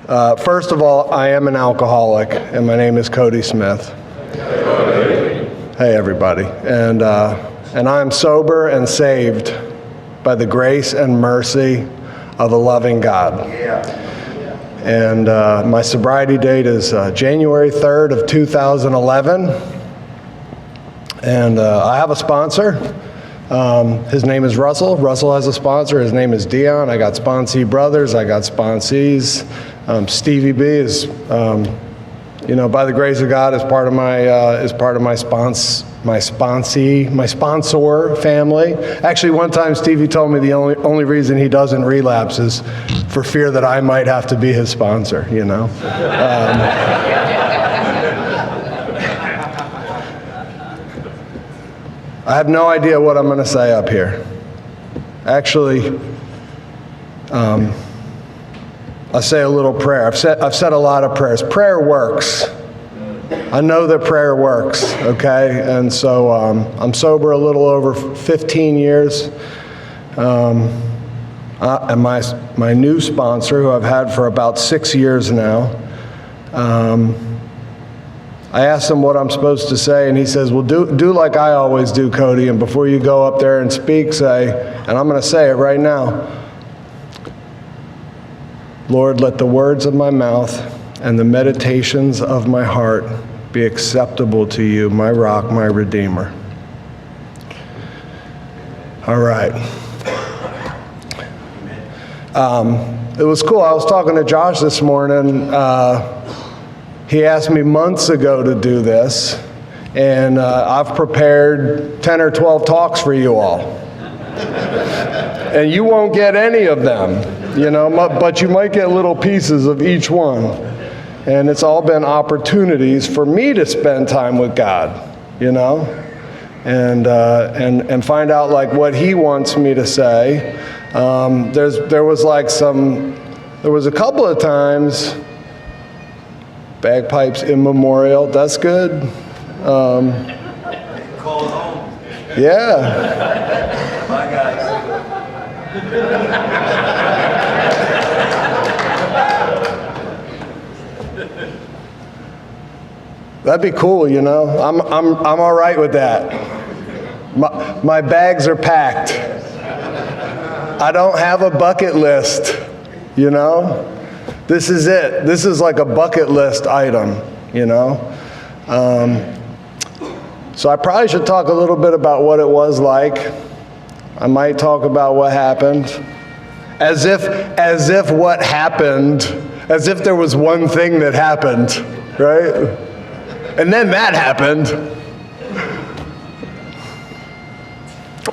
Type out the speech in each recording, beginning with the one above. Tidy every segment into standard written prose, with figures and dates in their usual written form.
First of all, I am an alcoholic, and my name is Cody Smith. Hey, everybody. And I'm sober and saved by the grace and mercy of a loving God. And my sobriety date is January 3rd of 2011. And I have a sponsor. His name is Russell. Russell has a sponsor. His name is Dion. I got sponsee brothers. I got sponsees. Stevie B is, by the grace of God, is part of my sponsor family. Actually, one time Stevie told me the only reason he doesn't relapse is for fear that I might have to be his sponsor. I have no idea what I'm going to say up here. Actually, I'll say a little prayer. I've said a lot of prayers. Prayer works. I know that prayer works, okay? And so I'm sober a little over 15 years. And my new sponsor, who I've had for about 6 years now, I asked him what I'm supposed to say, and he says, well, do like I always do, Cody, and before you go up there and speak, say, and I'm going to say it right now, Lord, let the words of my mouth and the meditations of my heart be acceptable to you, my rock, my redeemer. All right. It was cool. I was talking to Josh this morning. He asked me months ago to do this, and I've prepared 10 or 12 talks for you all. And you won't get any of them, but you might get little pieces of each one. And it's all been opportunities for me to spend time with God, and find out like what He wants me to say. There was a couple of times, bagpipes in memorial, that's good. Call home. Yeah. Bye, guys. That'd be cool, I'm all right with that. My bags are packed. I don't have a bucket list, This is it. This is like a bucket list item, So I probably should talk a little bit about what it was like. I might talk about what happened. As if what happened, as if there was one thing that happened, right? And then that happened.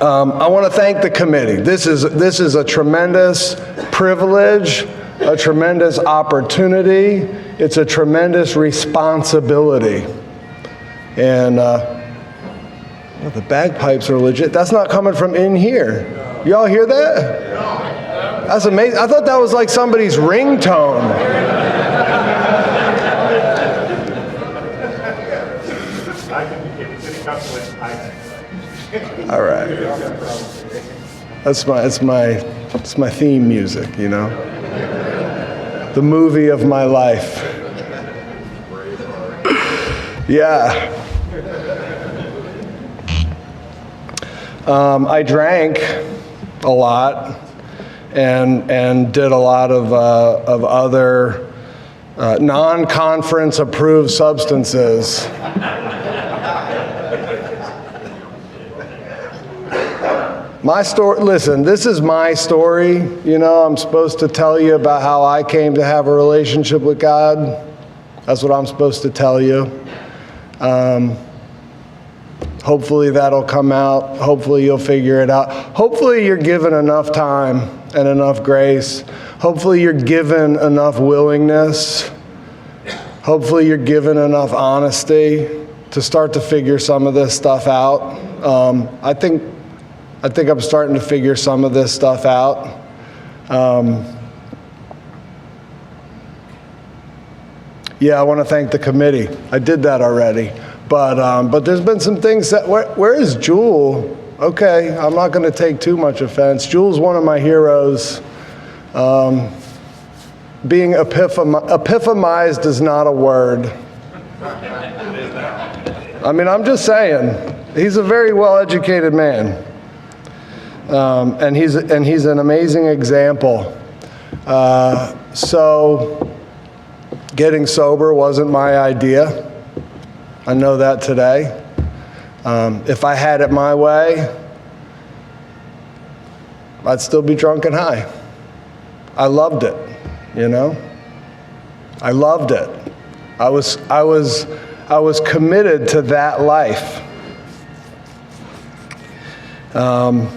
I want to thank the committee. This is a tremendous privilege, a tremendous opportunity. It's a tremendous responsibility. And the bagpipes are legit. That's not coming from in here. Y'all hear that? That's amazing. I thought that was like somebody's ringtone. All right. That's my theme music, The movie of my life. Yeah. I drank a lot and did a lot of other non-conference approved substances. My story, listen, this is my story. I'm supposed to tell you about how I came to have a relationship with God. That's what I'm supposed to tell you. Hopefully that'll come out. Hopefully you'll figure it out. Hopefully you're given enough time and enough grace. Hopefully you're given enough willingness. Hopefully you're given enough honesty to start to figure some of this stuff out. I think I'm starting to figure some of this stuff out. Yeah, I want to thank the committee. I did that already. But there's been some things that, where is Jewel? Okay, I'm not going to take too much offense. Jewel's one of my heroes. being epiphemized is not a word. I mean, I'm just saying, he's a very well-educated man. And he's an amazing example. So getting sober wasn't my idea. I know that today. If I had it my way, I'd still be drunk and high. I loved it, you know? I loved it. I was committed to that life. I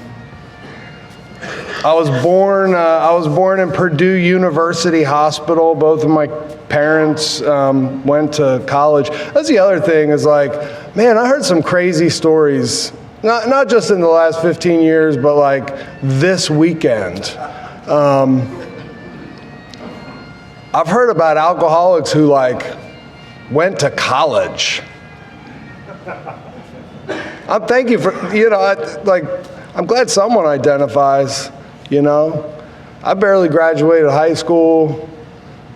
was born in Purdue University Hospital. Both of my parents went to college. That's the other thing is like, man, I heard some crazy stories, not just in the last 15 years, but like this weekend. I've heard about alcoholics who like went to college. Thank you for, I'm glad someone identifies, you know. I barely graduated high school,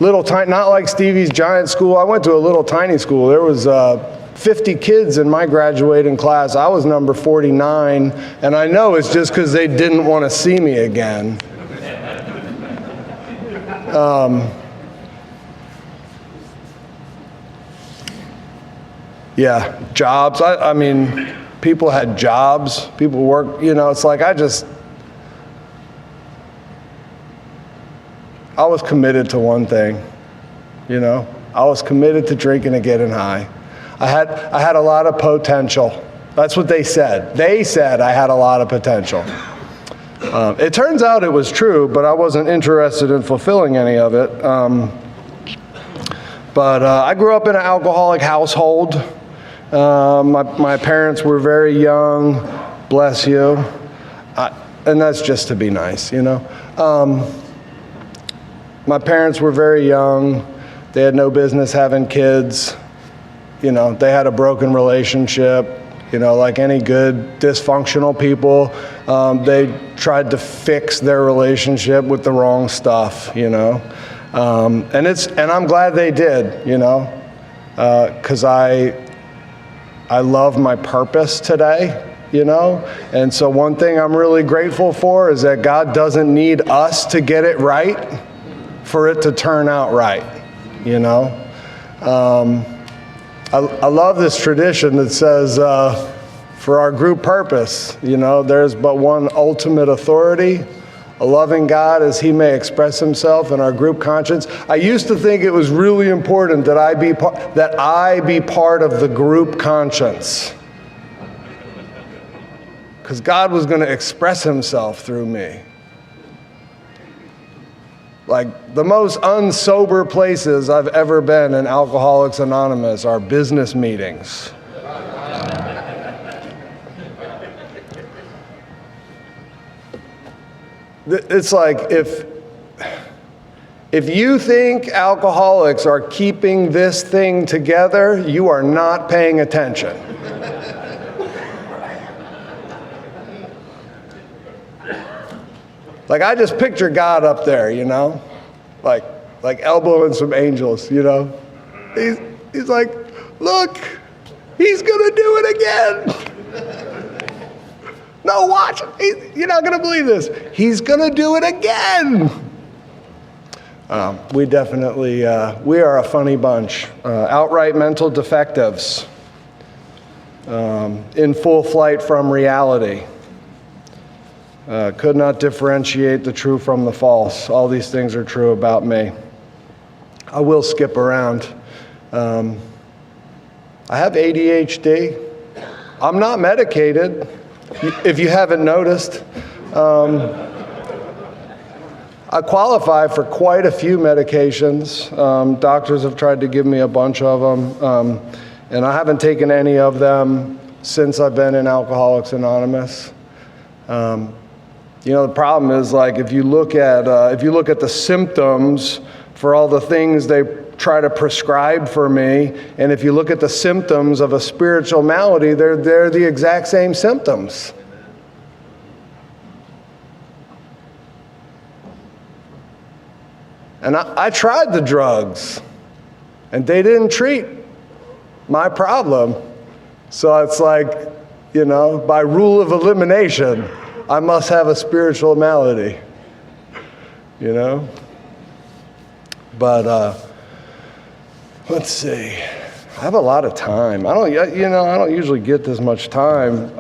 not like Stevie's giant school. I went to a little tiny school. There was 50 kids in my graduating class. I was number 49, and I know it's just because they didn't want to see me again. Yeah, jobs. I mean, people had jobs. People work, you know, it's like I was committed to one thing, you know. I was committed to drinking and getting high. I had a lot of potential. That's what they said. They said I had a lot of potential. It turns out it was true, but I wasn't interested in fulfilling any of it. But I grew up in an alcoholic household. My parents were very young, bless you. And that's just to be nice, you know. My parents were very young. They had no business having kids. You know, they had a broken relationship. You know, like any good dysfunctional people, they tried to fix their relationship with the wrong stuff, you know. And I'm glad they did, you know, because I love my purpose today, you know. And so one thing I'm really grateful for is that God doesn't need us to get it right for it to turn out right, you know. I love this tradition that says, for our group purpose, you know, there's but one ultimate authority, a loving God as he may express himself in our group conscience. I used to think it was really important that I be part of the group conscience, because God was going to express himself through me. Like, the most unsober places I've ever been in Alcoholics Anonymous are business meetings. It's like, if you think alcoholics are keeping this thing together, you are not paying attention. Like, I just picture God up there, you know, like elbowing some angels, you know. He's like, look, he's gonna do it again. No, watch, you're not gonna believe this. He's gonna do it again. We definitely, we are a funny bunch. Outright mental defectives, in full flight from reality. Could not differentiate the true from the false. All these things are true about me. I will skip around. I have ADHD. I'm not medicated, if you haven't noticed. I qualify for quite a few medications. Doctors have tried to give me a bunch of them, and I haven't taken any of them since I've been in Alcoholics Anonymous. You know, the problem is, like, if you look at the symptoms for all the things they try to prescribe for me, and if you look at the symptoms of a spiritual malady, they're the exact same symptoms. And I tried the drugs, and they didn't treat my problem. So it's like, you know, by rule of elimination, I must have a spiritual malady, you know? But let's see. I have a lot of time. I don't usually get this much time.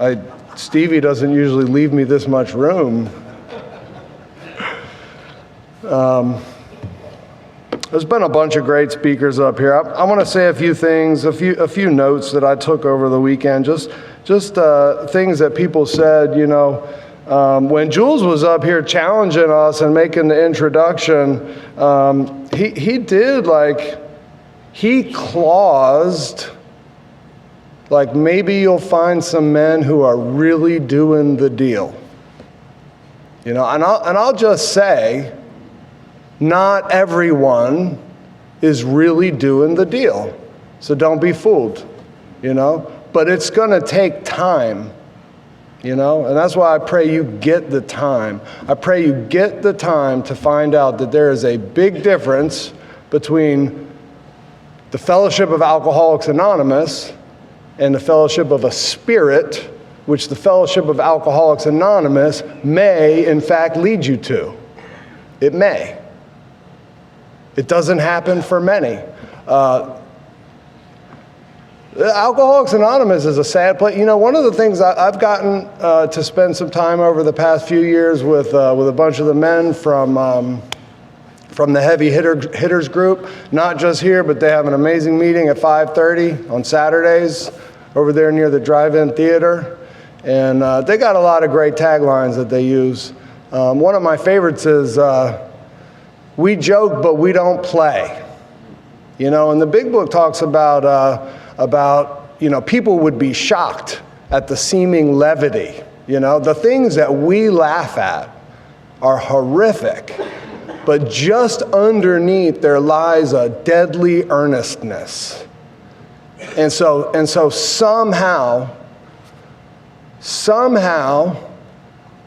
Stevie doesn't usually leave me this much room. There's been a bunch of great speakers up here. I want to say a few things, a few notes that I took over the weekend. Just things that people said. You know, when Jules was up here challenging us and making the introduction, he claused, like, maybe you'll find some men who are really doing the deal. You know, and I'll just say, not everyone is really doing the deal. So don't be fooled, you know? But it's going to take time, you know? And that's why I pray you get the time. I pray you get the time to find out that there is a big difference between the fellowship of Alcoholics Anonymous and the fellowship of a spirit, which the fellowship of Alcoholics Anonymous may, in fact, lead you to. It may. It doesn't happen for many. Alcoholics Anonymous is a sad place. You know, one of the things I've gotten to spend some time over the past few years with a bunch of the men from the heavy hitters group, not just here, but they have an amazing meeting at 5:30 on Saturdays over there near the drive-in theater. And they got a lot of great taglines that they use. One of my favorites is, we joke, but we don't play. You know, and the big book talks about, you know, people would be shocked at the seeming levity. You know, the things that we laugh at are horrific, but just underneath there lies a deadly earnestness. And so somehow,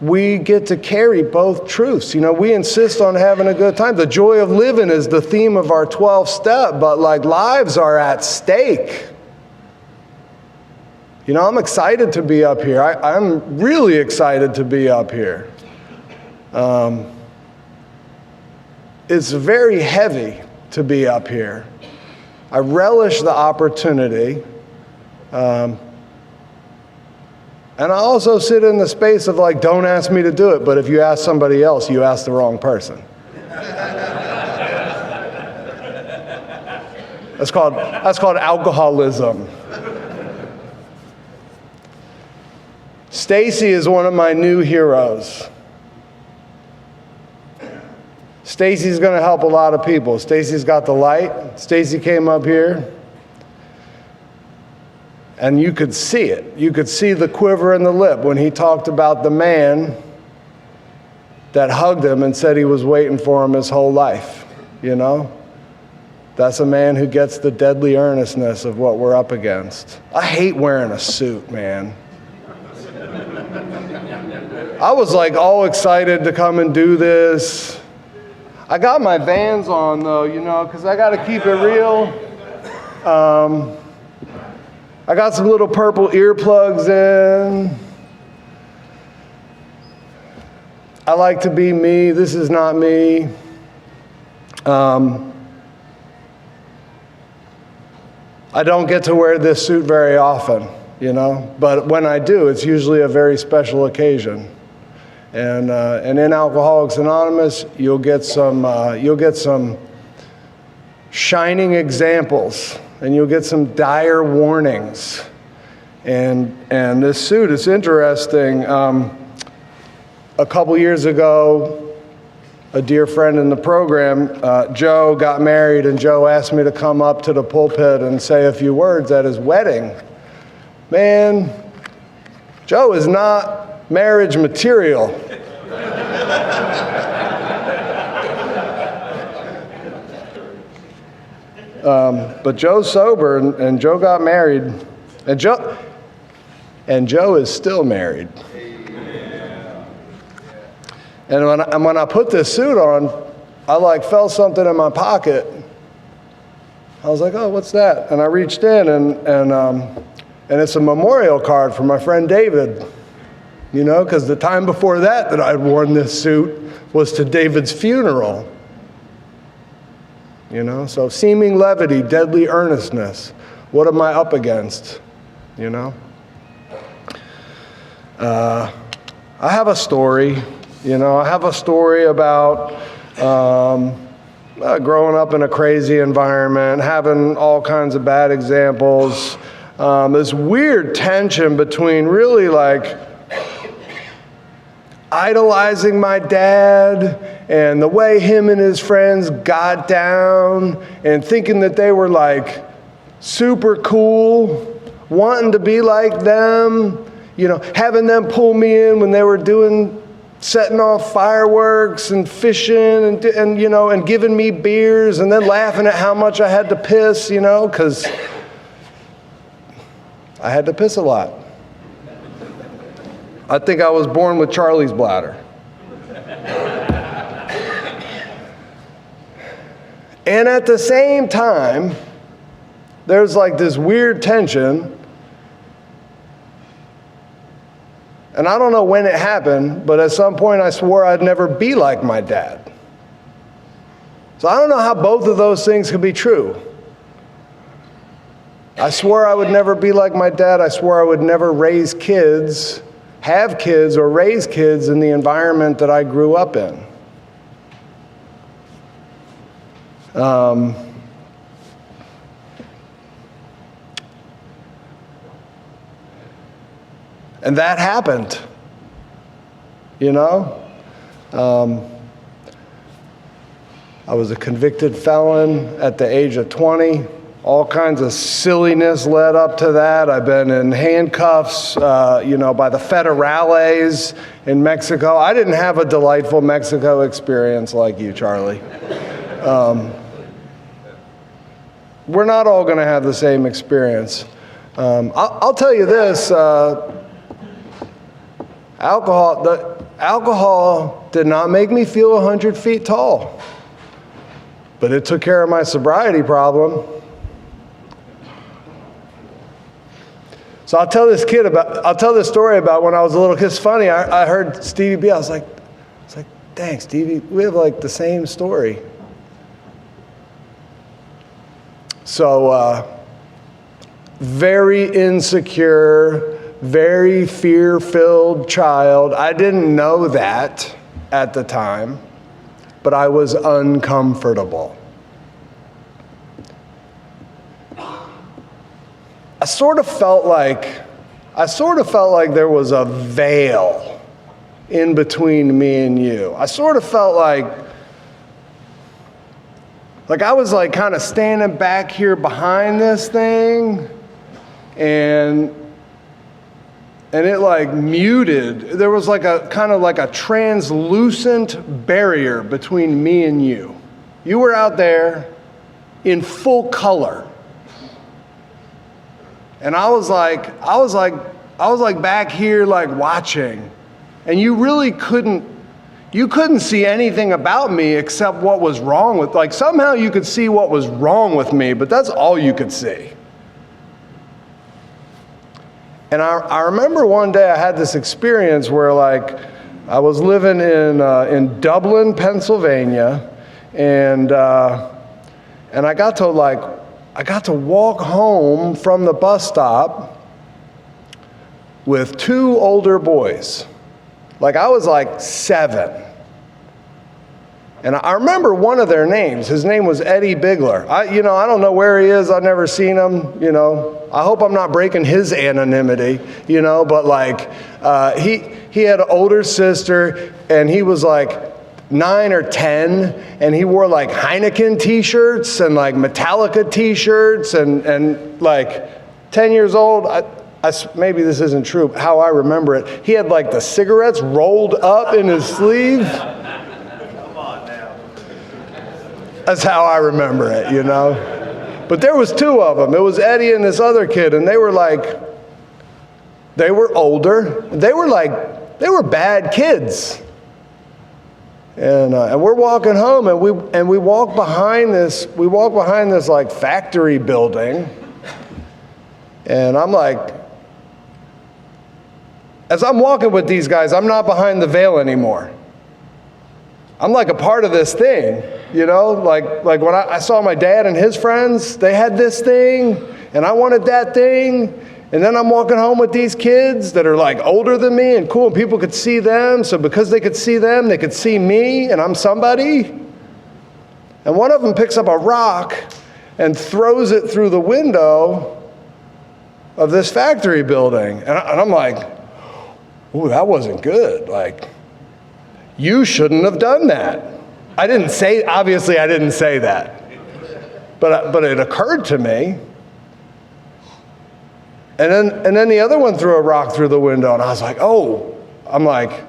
we get to carry both truths. You know, we insist on having a good time. The joy of living is the theme of our 12th step, but like lives are at stake. You know, I'm excited to be up here. I'm really excited to be up here. It's very heavy to be up here. I relish the opportunity. And I also sit in the space of like, don't ask me to do it, but if you ask somebody else, you ask the wrong person. That's called alcoholism. Stacy is one of my new heroes. Stacy's going to help a lot of people. Stacy's got the light. Stacy came up here. And you could see it. You could see the quiver in the lip when he talked about the man that hugged him and said he was waiting for him his whole life. You know? That's a man who gets the deadly earnestness of what we're up against. I hate wearing a suit, man. I was like all excited to come and do this. I got my Vans on though, you know, because I got to keep it real. I got some little purple earplugs in. I like to be me. This is not me. I don't get to wear this suit very often, you know, but when I do, it's usually a very special occasion. And in Alcoholics Anonymous, you'll get some shining examples. And you'll get some dire warnings. And this suit is interesting. A couple years ago, a dear friend in the program, Joe, got married, and Joe asked me to come up to the pulpit and say a few words at his wedding. Man, Joe is not marriage material. But Joe's sober, and Joe got married, and Joe is still married. And when I put this suit on, I like felt something in my pocket. I was like, oh, what's that? And I reached in, and it's a memorial card for my friend David. You know, because the time before that I'd worn this suit was to David's funeral. You know, so seeming levity, deadly earnestness. What am I up against? You know? I have a story. You know, I have a story about growing up in a crazy environment, having all kinds of bad examples. This weird tension between really like idolizing my dad and the way him and his friends got down and thinking that they were like super cool, wanting to be like them, you know, having them pull me in when they were setting off fireworks and fishing and you know, and giving me beers and then laughing at how much I had to piss, you know, because I had to piss a lot. I think I was born with Charlie's bladder. And at the same time, there's like this weird tension. And I don't know when it happened, but at some point I swore I'd never be like my dad. So I don't know how both of those things could be true. I swore I would never be like my dad. I swore I would never raise kids, have kids, or raise kids in the environment that I grew up in. And that happened, you know? I was a convicted felon at the age of 20. All kinds of silliness led up to that. I've been in handcuffs, you know, by the federales in Mexico. I didn't have a delightful Mexico experience like you, Charlie. We're not all going to have the same experience. I'll tell you this. Alcohol did not make me feel 100 feet tall, but it took care of my sobriety problem. So I'll tell this story about when I was a little kid. It's funny, I heard Stevie B. I was like, dang, Stevie, we have like the same story. So, very insecure, very fear-filled child. I didn't know that at the time, but I was uncomfortable. I sort of felt like there was a veil in between me and you. I sort of felt like I was like kind of standing back here behind this thing, and it like muted. There was like a kind of like a translucent barrier between me and you. You were out there in full color. And I was like back here like watching, and you really couldn't see anything about me except what was wrong with, like somehow you could see what was wrong with me, but that's all you could see. And I remember one day I had this experience where like I was living in Dublin, Pennsylvania, and I got to walk home from the bus stop with two older boys. Like I was like 7. And I remember one of their names. His name was Eddie Bigler. I don't know where he is. I've never seen him, you know. I hope I'm not breaking his anonymity, you know, but like he had an older sister, and he was like 9 or 10, and he wore like Heineken t-shirts and like Metallica t-shirts, and like 10 years old, maybe this isn't true, how I remember it, he had like the cigarettes rolled up in his sleeve. Come on now. That's how I remember it, you know. But there was 2 of them. It was Eddie and this other kid, and they were older. They were bad kids. And we're walking home, and we walk behind this like factory building, and I'm like, as I'm walking with these guys, I'm not behind the veil anymore. I'm like a part of this thing, you know? Like when I saw my dad and his friends, they had this thing, and I wanted that thing. And then I'm walking home with these kids that are like older than me and cool, and people could see them. So because they could see them, they could see me, and I'm somebody. And one of them picks up a rock and throws it through the window of this factory building. And I'm like, ooh, that wasn't good. Like, you shouldn't have done that. Obviously I didn't say that. But it occurred to me. And then the other one threw a rock through the window, and I was like, oh, I'm like,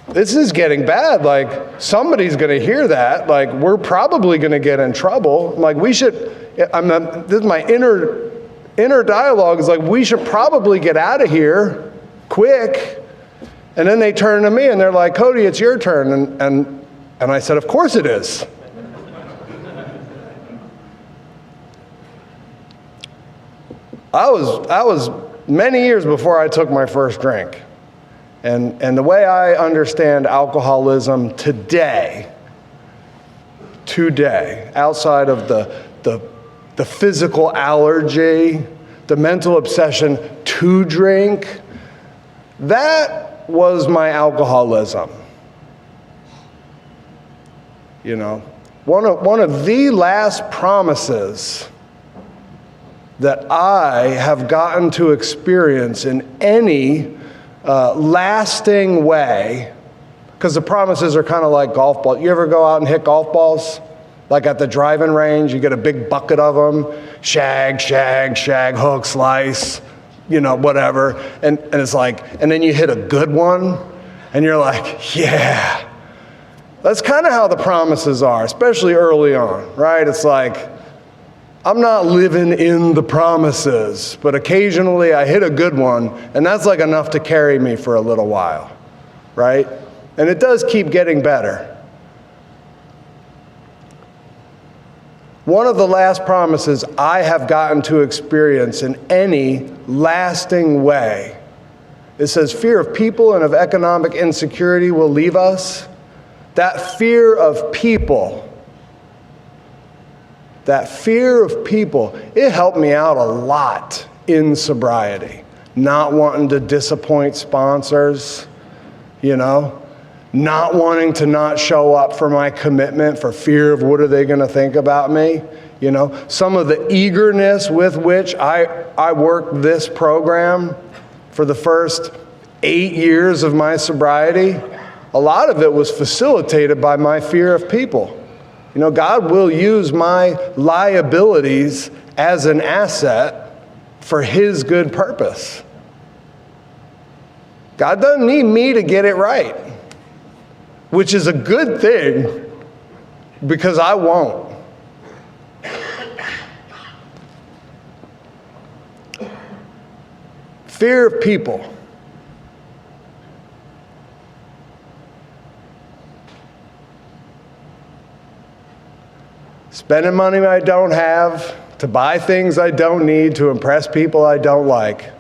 this is getting bad. Like, somebody's going to hear that. Like, we're probably going to get in trouble. Like, this is my inner dialogue is like, we should probably get out of here quick. And then they turn to me, and they're like, Cody, it's your turn. And I said, of course it is. I was many years before I took my first drink. And the way I understand alcoholism today, outside of the physical allergy, the mental obsession to drink, that was my alcoholism. You know, one of the last promises that I have gotten to experience in any lasting way, because the promises are kind of like golf balls. You ever go out and hit golf balls? Like at the driving range, you get a big bucket of them, shag, hook, slice, you know, whatever. And it's like, and then you hit a good one, and you're like, yeah. That's kind of how the promises are, especially early on, right? It's like, I'm not living in the promises, but occasionally I hit a good one, and that's like enough to carry me for a little while, right? And it does keep getting better. One of the last promises I have gotten to experience in any lasting way, it says, fear of people and of economic insecurity will leave us. That fear of people, it helped me out a lot in sobriety. Not wanting to disappoint sponsors, you know, not wanting to not show up for my commitment for fear of what are they going to think about me, you know. Some of the eagerness with which I worked this program for the first 8 years of my sobriety, a lot of it was facilitated by my fear of people. You know, God will use my liabilities as an asset for His good purpose. God doesn't need me to get it right, which is a good thing because I won't. Fear of people. Spending money I don't have, to buy things I don't need, to impress people I don't like.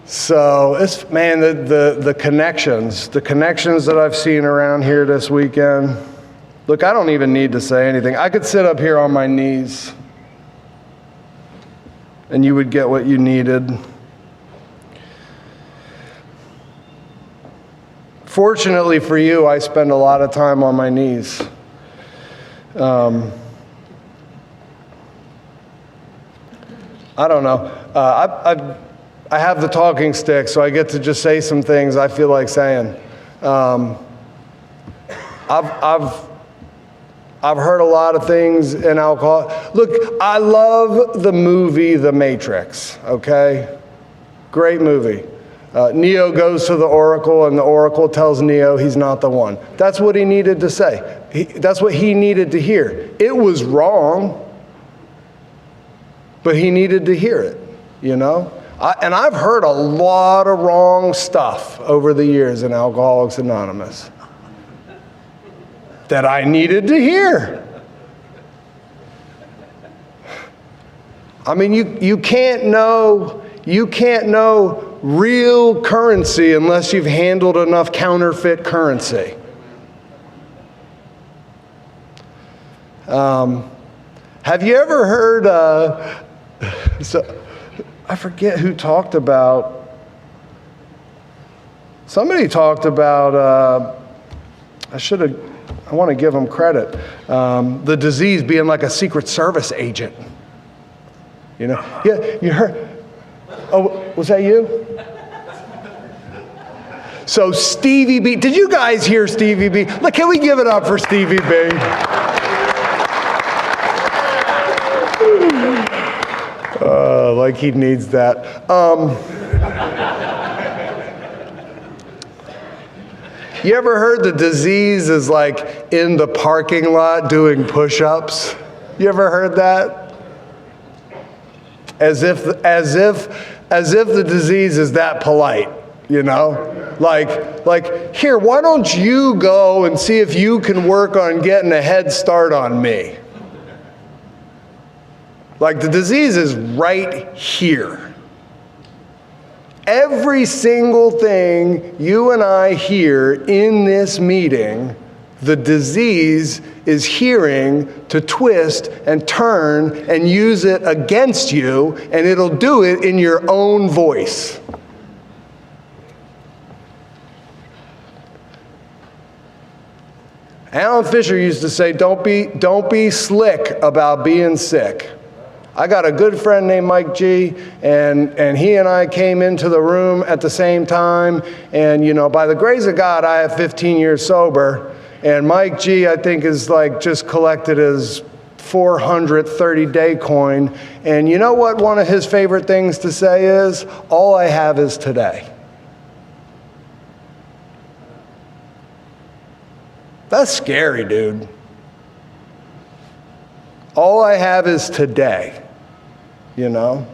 So, the connections that I've seen around here this weekend, look, I don't even need to say anything. I could sit up here on my knees and you would get what you needed. Fortunately for you, I spend a lot of time on my knees. I don't know. I have the talking stick, so I get to just say some things I feel like saying. I've heard a lot of things in alcohol. Look, I love the movie The Matrix, okay? Great movie. Neo goes to the Oracle, and the Oracle tells Neo he's not the one. That's what he needed to say. That's what he needed to hear. It was wrong. but he needed to hear it, you know? And I've heard a lot of wrong stuff over the years in Alcoholics Anonymous that I needed to hear. I mean, you can't know real currency unless you've handled enough counterfeit currency. Have you ever heard, I forget who talked about, somebody talked about, I want to give them credit, the disease being like a Secret Service agent. You know, yeah, you heard, oh, was that you? So Stevie B, did you guys hear Stevie B? Look, can we give it up for Stevie B? Like he needs that. You ever heard the disease is like in the parking lot doing push-ups? You ever heard that? As if the disease is that polite, you know? Like, here, why don't you go and see if you can work on getting a head start on me? Like, the disease is right here. Every single thing you and I hear in this meeting, the disease is hearing to twist and turn and use it against you, and it'll do it in your own voice. Alan Fisher used to say, don't be slick about being sick. I got a good friend named Mike G, and he and I came into the room at the same time, and you know, by the grace of God, I have 15 years sober, and Mike G, I think, is like just collected his 430-day coin, and you know what one of his favorite things to say is? All I have is today. That's scary, dude. All I have is today, you know?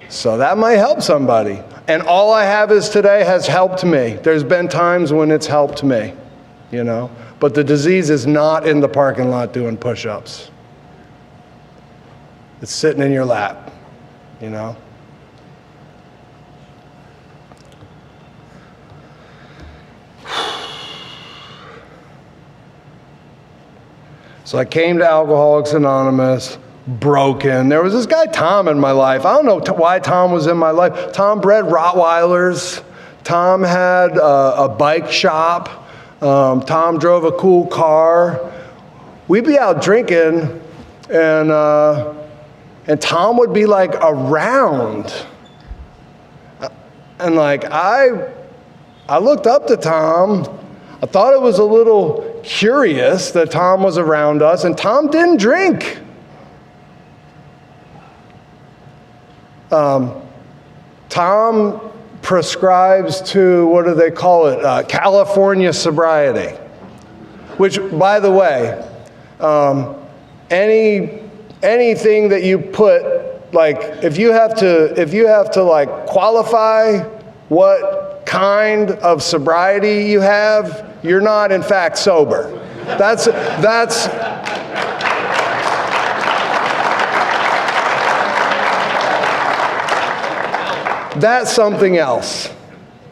So that might help somebody. And all I have is today has helped me. There's been times when it's helped me, you know? But the disease is not in the parking lot doing push-ups. It's sitting in your lap, you know? So I came to Alcoholics Anonymous, broken. There was this guy, Tom, in my life. I don't know why Tom was in my life. Tom bred Rottweilers. Tom had a bike shop. Tom drove a cool car. We'd be out drinking, and Tom would be like around. And like I looked up to Tom. I thought it was a little curious that Tom was around us, and Tom didn't drink. Tom prescribes to, what do they call it, California sobriety, which, by the way, anything that you put, like, if you have to like qualify what kind of sobriety you have, you're not in fact sober. That's something else,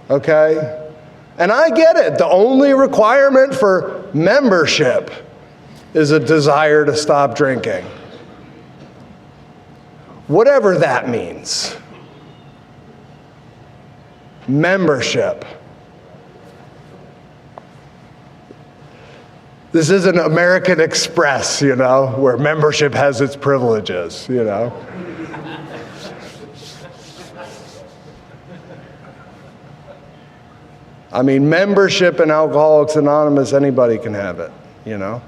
okay? And I get it. The only requirement for membership is a desire to stop drinking. Whatever that means. Membership. This isn't American Express, you know, where membership has its privileges, you know. I mean, membership in Alcoholics Anonymous, anybody can have it, you know.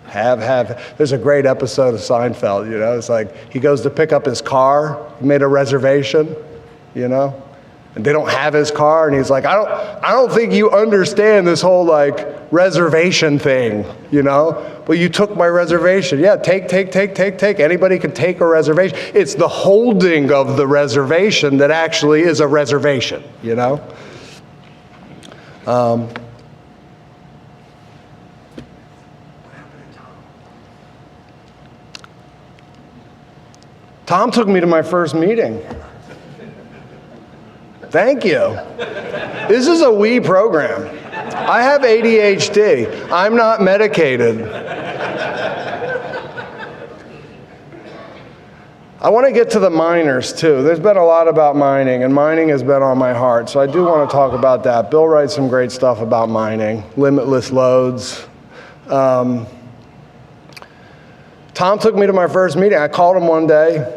Have. There's a great episode of Seinfeld, you know. It's like he goes to pick up his car, he made a reservation, you know. And they don't have his car, and he's like, I don't think you understand this whole like reservation thing, you know? Well, you took my reservation. Yeah, take. Anybody can take a reservation. It's the holding of the reservation that actually is a reservation, you know? Tom took me to my first meeting. Thank you. This is a we program. I have ADHD. I'm not medicated. I want to get to the miners too. There's been a lot about mining, and mining has been on my heart, so I do want to talk about that. Bill writes some great stuff about mining, limitless loads. Tom took me to my first meeting. I called him one day.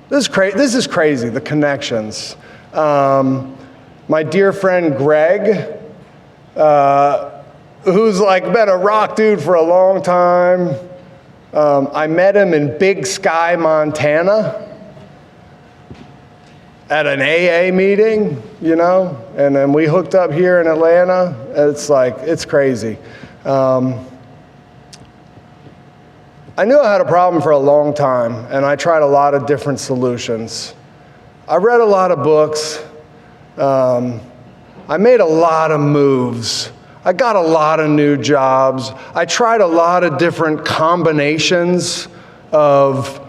This is crazy, the connections. My dear friend Greg, who's like been a rock dude for a long time. I met him in Big Sky, Montana at an AA meeting, you know, and then we hooked up here in Atlanta. It's crazy. I knew I had a problem for a long time, and I tried a lot of different solutions. I read a lot of books. I made a lot of moves. I got a lot of new jobs. I tried a lot of different combinations of,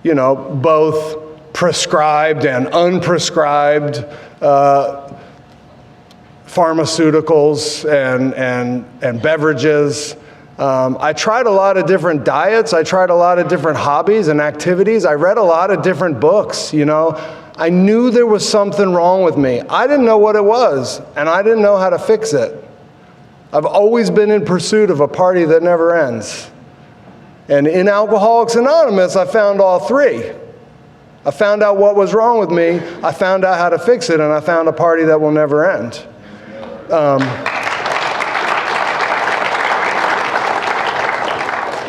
you know, both prescribed and unprescribed pharmaceuticals and beverages. I tried a lot of different diets. I tried a lot of different hobbies and activities. I read a lot of different books, you know. I knew there was something wrong with me. I didn't know what it was, and I didn't know how to fix it. I've always been in pursuit of a party that never ends. And in Alcoholics Anonymous, I found all three. I found out what was wrong with me, I found out how to fix it, and I found a party that will never end.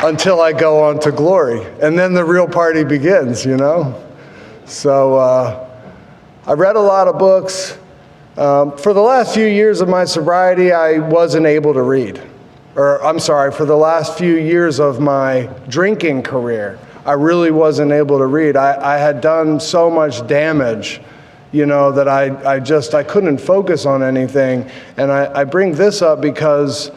Until I go on to glory. And then the real party begins, you know? So I read a lot of books. For the last few years of my sobriety, I wasn't able to read. For the last few years of my drinking career, I really wasn't able to read. I had done so much damage, you know, that I couldn't focus on anything. And I bring this up because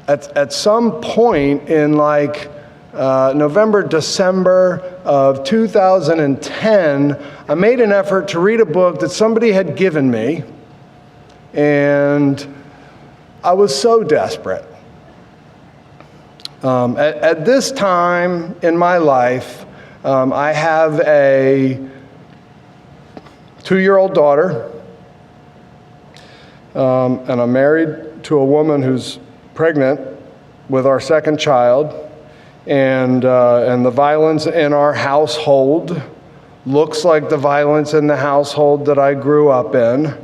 at some point in like November, December of 2010, I made an effort to read a book that somebody had given me, and I was so desperate. At this time in my life, I have a 2-year-old daughter, and I'm married to a woman who's pregnant with our second child. And the violence in our household looks like the violence in the household that I grew up in.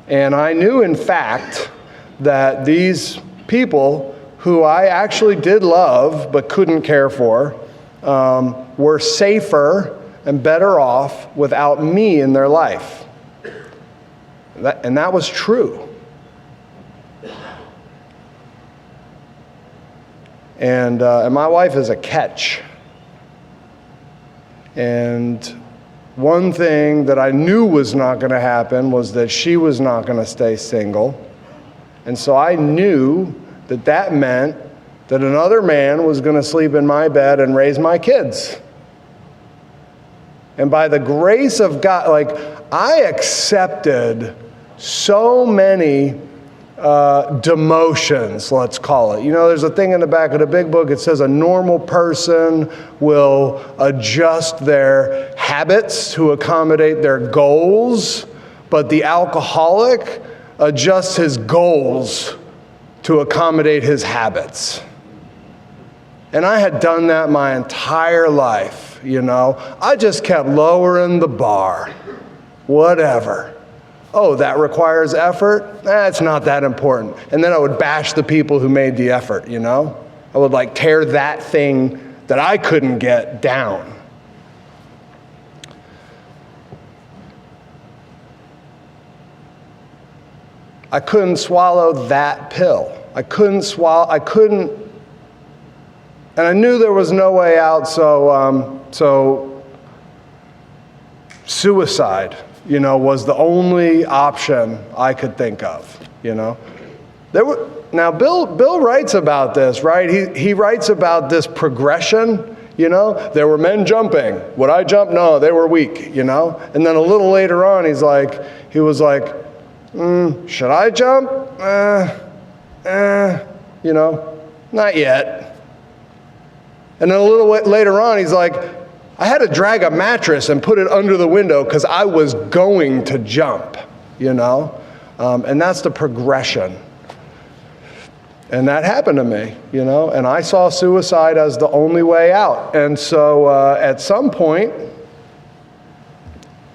And I knew, in fact, that these people who I actually did love but couldn't care for were safer and better off without me in their life. And that was true. And my wife is a catch. And one thing that I knew was not going to happen was that she was not going to stay single. And so I knew that that meant that another man was going to sleep in my bed and raise my kids. And by the grace of God, like, I accepted so many demotions, let's call it. You know, there's a thing in the back of the big book. It says a normal person will adjust their habits to accommodate their goals, but the alcoholic adjusts his goals to accommodate his habits. And I had done that my entire life, you know. I just kept lowering the bar. Whatever. Oh, that requires effort? It's not that important. And then I would bash the people who made the effort, you know? I would like tear that thing that I couldn't get down. I couldn't swallow that pill. I couldn't, and I knew there was no way out, so suicide, was the only option I could think of, Now, Bill writes about this, right? He writes about this progression, There were men jumping. Would I jump? No, they were weak, And then a little later on, he was like, should I jump? Not yet. And then a little later on, he's like, I had to drag a mattress and put it under the window because I was going to jump, And that's the progression. And that happened to me, And I saw suicide as the only way out. And so at some point,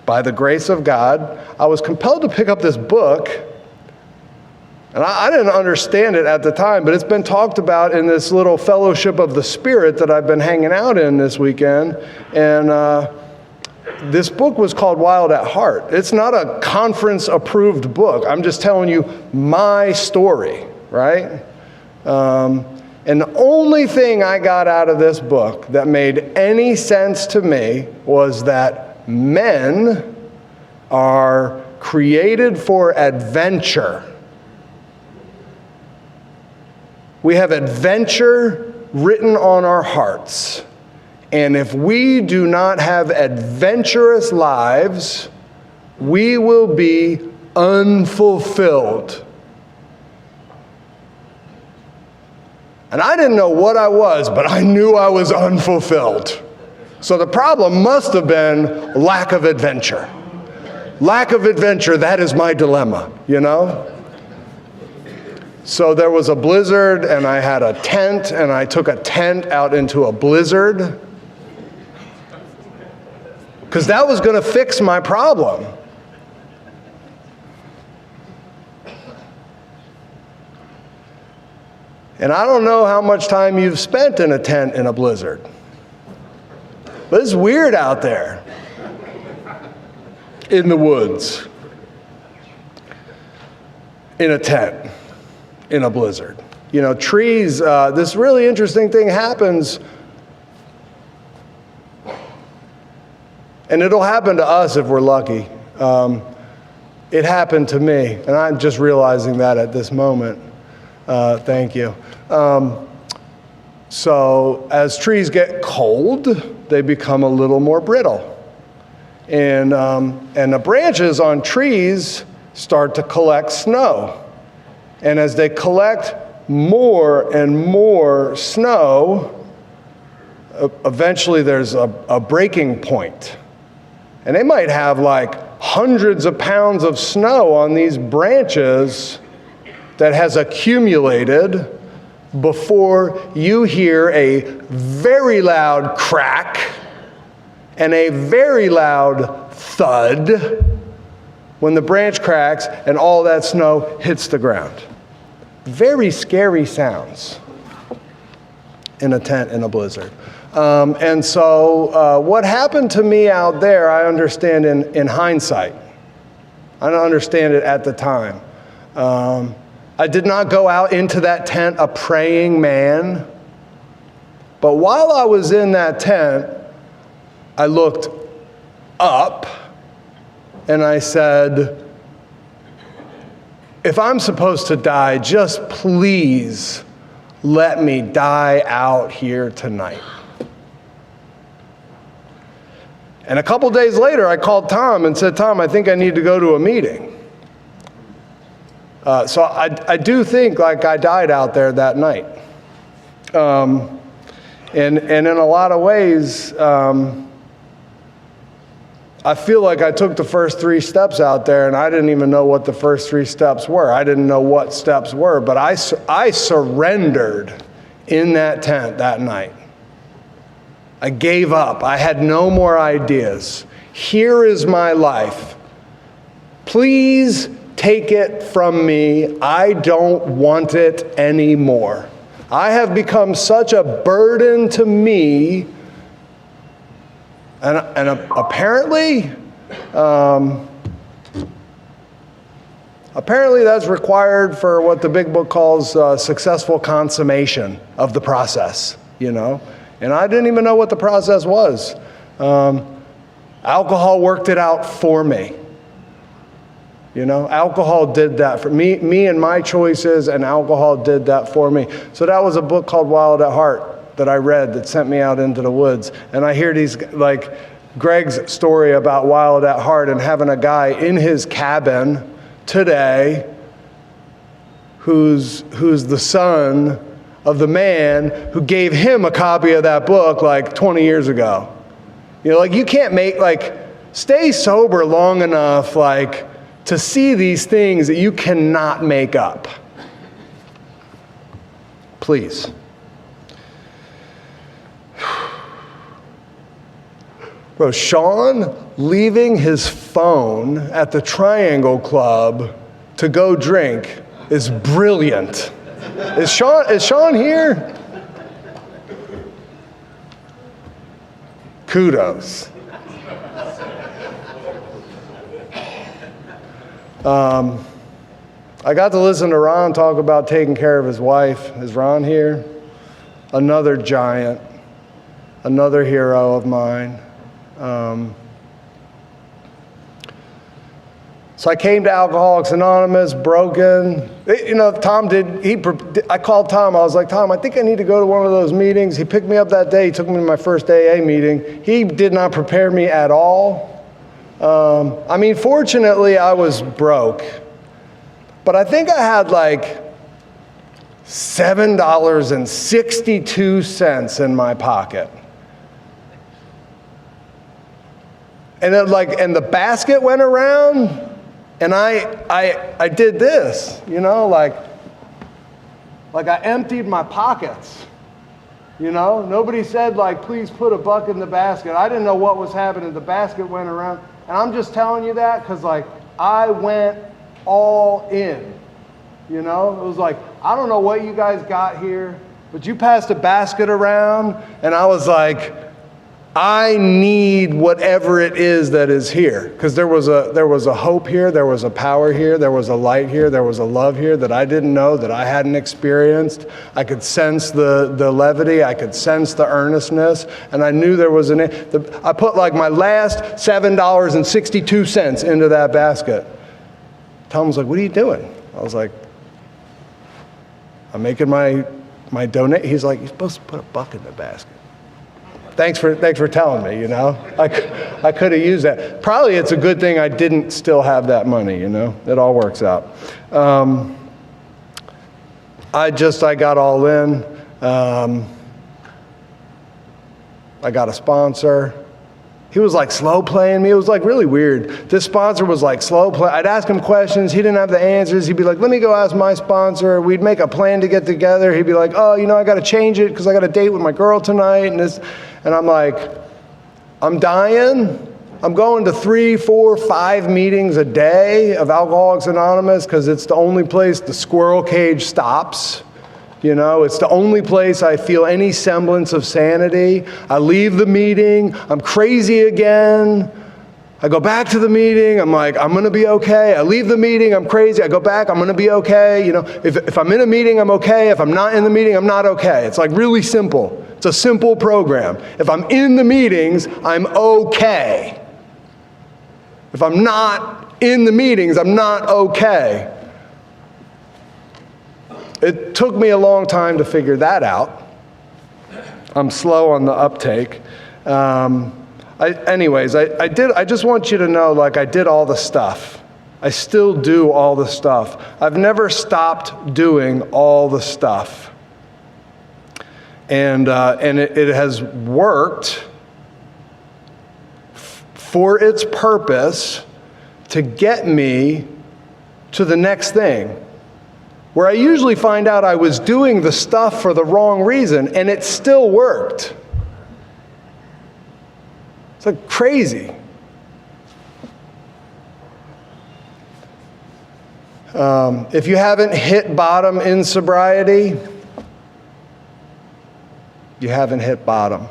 by the grace of God, I was compelled to pick up this book. And I didn't understand it at the time, but it's been talked about in this little fellowship of the Spirit that I've been hanging out in this weekend. And this book was called Wild at Heart. It's not a conference-approved book. I'm just telling you my story, right? And the only thing I got out of this book that made any sense to me was that men are created for adventure. We have adventure written on our hearts. And if we do not have adventurous lives, we will be unfulfilled. And I didn't know what I was, but I knew I was unfulfilled. So the problem must have been lack of adventure. Lack of adventure, that is my dilemma, So there was a blizzard, and I had a tent, and I took a tent out into a blizzard. Because that was going to fix my problem. And I don't know how much time you've spent in a tent in a blizzard. But it's weird out there. In the woods. In a tent. In a blizzard. Trees, this really interesting thing happens. And it'll happen to us if we're lucky. It happened to me, and I'm just realizing that at this moment. Thank you. So as trees get cold, they become a little more brittle. And the branches on trees start to collect snow. And as they collect more and more snow, eventually there's a breaking point. And they might have like hundreds of pounds of snow on these branches that has accumulated before you hear a very loud crack and a very loud thud when the branch cracks and all that snow hits the ground. Very scary sounds in a tent in a blizzard. And so what happened to me out there, I understand in hindsight. I don't understand it at the time. I did not go out into that tent a praying man. But while I was in that tent, I looked up and I said, if I'm supposed to die, just please let me die out here tonight. And a couple days later, I called Tom and said, Tom, I think I need to go to a meeting. So I do think like I died out there that night. And in a lot of ways, I feel like I took the first 3 steps out there and I didn't even know what the first 3 steps were. I didn't know what steps were, but I surrendered in that tent that night. I gave up. I had no more ideas. Here is my life. Please take it from me. I don't want it anymore. I have become such a burden to me. And apparently, Apparently that's required for what the big book calls successful consummation of the process, you know? And I didn't even know what the process was. Alcohol worked it out for me. You know, alcohol did that for me and my choices, and alcohol did that for me. So that was a book called Wild at Heart that I read that sent me out into the woods. And I hear these, like Greg's story about Wild at Heart and having a guy in his cabin today who's the son of the man who gave him a copy of that book like 20 years ago. You know, like you can't stay sober long enough, like, to see these things that you cannot make up. Please. Bro, Sean leaving his phone at the Triangle Club to go drink is brilliant. Is Sean here? Kudos. I got to listen to Ron talk about taking care of his wife. Is Ron here? Another giant, another hero of mine. So I came to Alcoholics Anonymous, broken. You know, I called Tom. I was like, Tom, I think I need to go to one of those meetings. He picked me up that day. He took me to my first AA meeting. He did not prepare me at all. I mean, fortunately, I was broke. But I think I had like $7.62 in my pocket. And and the basket went around, and I did this, you know, like I emptied my pockets. You know, nobody said like, please put a buck in the basket. I didn't know what was happening. The basket went around. And I'm just telling you that because like I went all in. You know, it was like, I don't know what you guys got here, but you passed a basket around, and I was like, I need whatever it is that is here. Because there was a hope here, there was a power here, there was a light here, there was a love here that I didn't know, that I hadn't experienced. I could sense the levity, I could sense the earnestness, and I knew there was I put like my last $7.62 into that basket. Tom was like, what are you doing? I was like, I'm making my donate. He's like, you're supposed to put a buck in the basket. Thanks for telling me, you know. I could have used that. Probably it's a good thing I didn't still have that money, you know. It all works out. I got all in. I got a sponsor. He was like slow playing me. It was like really weird. This sponsor was like slow play. I'd ask him questions. He didn't have the answers. He'd be like, let me go ask my sponsor. We'd make a plan to get together. He'd be like, oh, you know, I got to change it because I got a date with my girl tonight. And I'm like, I'm dying. I'm going to 3, 4, 5 meetings a day of Alcoholics Anonymous because it's the only place the squirrel cage stops. You know, it's the only place I feel any semblance of sanity. I leave the meeting, I'm crazy again. I go back to the meeting, I'm like, I'm gonna be okay. I leave the meeting, I'm crazy. I go back, I'm gonna be okay. You know, if I'm in a meeting, I'm okay. If I'm not in the meeting, I'm not okay. It's like really simple. It's a simple program. If I'm in the meetings, I'm okay. If I'm not in the meetings, I'm not okay. It took me a long time to figure that out. I'm slow on the uptake. I just want you to know, like, I did all the stuff. I still do all the stuff. I've never stopped doing all the stuff. And it has worked for its purpose to get me to the next thing. Where I usually find out I was doing the stuff for the wrong reason, and it still worked. It's like crazy. If you haven't hit bottom in sobriety, you haven't hit bottom.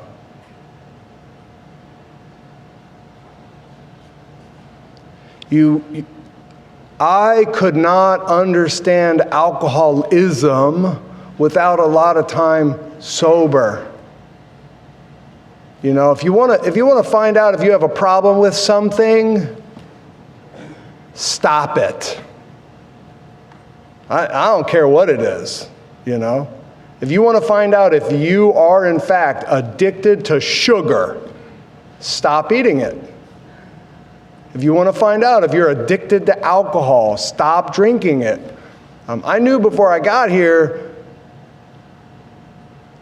I could not understand alcoholism without a lot of time sober. You know, if you want to find out if you have a problem with something, stop it. I don't care what it is, you know. If you want to find out if you are in fact addicted to sugar, stop eating it. If you want to find out if you're addicted to alcohol, stop drinking it. I knew before I got here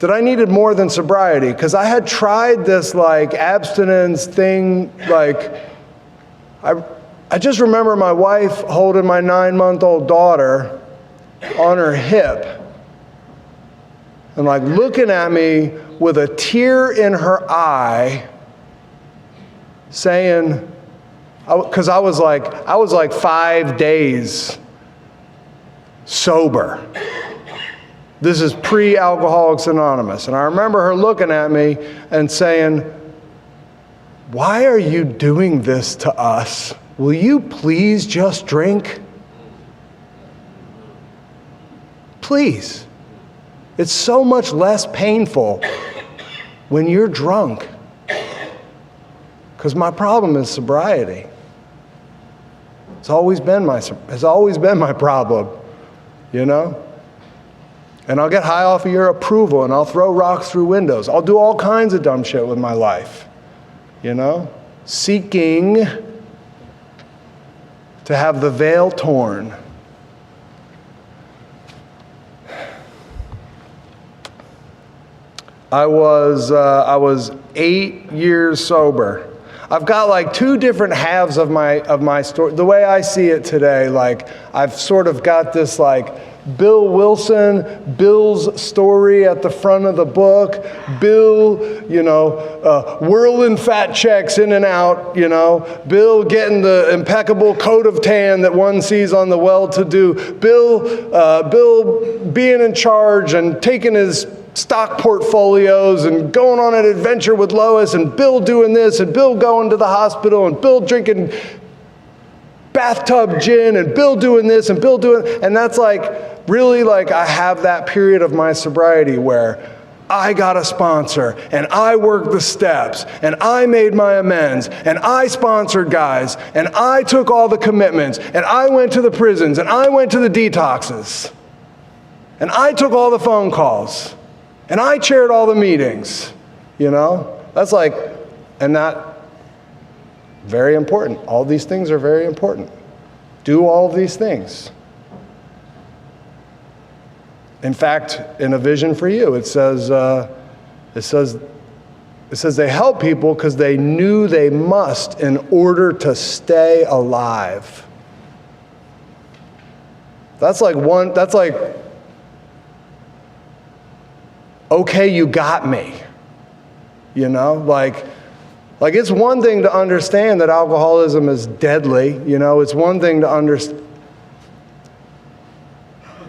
that I needed more than sobriety, because I had tried this like abstinence thing. Like, I just remember my wife holding my 9-month-old daughter on her hip and like looking at me with a tear in her eye, saying, because I was like 5 days sober. This is pre-Alcoholics Anonymous. And I remember her looking at me and saying, "Why are you doing this to us? Will you please just drink? Please. It's so much less painful when you're drunk." Because my problem is sobriety. It's always been my problem, you know? And I'll get high off of your approval, and I'll throw rocks through windows. I'll do all kinds of dumb shit with my life, you know? Seeking to have the veil torn. I was 8 years sober. I've got like two different halves of my story. The way I see it today, like I've sort of got this like Bill's story at the front of the book. Bill, you know, whirling fat checks in and out, you know. Bill getting the impeccable coat of tan that one sees on the well-to-do. Bill being in charge and taking his stock portfolios and going on an adventure with Lois, and Bill doing this, and Bill going to the hospital, and Bill drinking bathtub gin, and Bill doing this, and Bill doing, and that's like, really like I have that period of my sobriety where I got a sponsor, and I worked the steps, and I made my amends, and I sponsored guys, and I took all the commitments, and I went to the prisons, and I went to the detoxes, and I took all the phone calls, and I chaired all the meetings, you know? That's like, and that, very important. All these things are very important. Do all of these things. In fact, in A Vision for You, it says they help people because they knew they must in order to stay alive. That's like, okay, you got me. You know, like it's one thing to understand that alcoholism is deadly. You know, it's one thing to understand.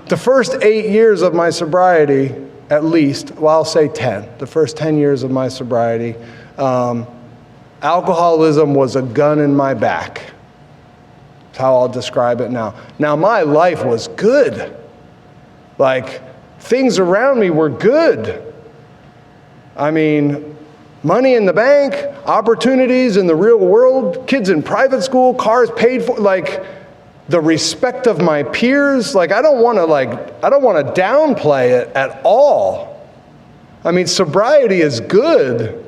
The first 8 years of my sobriety, at least, well, I'll say 10. The first 10 years of my sobriety, alcoholism was a gun in my back. That's how I'll describe it now. Now, my life was good. Like, things around me were good. I mean, money in the bank, opportunities in the real world, kids in private school, cars paid for, like the respect of my peers. Like, I don't want to downplay it at all. I mean, sobriety is good.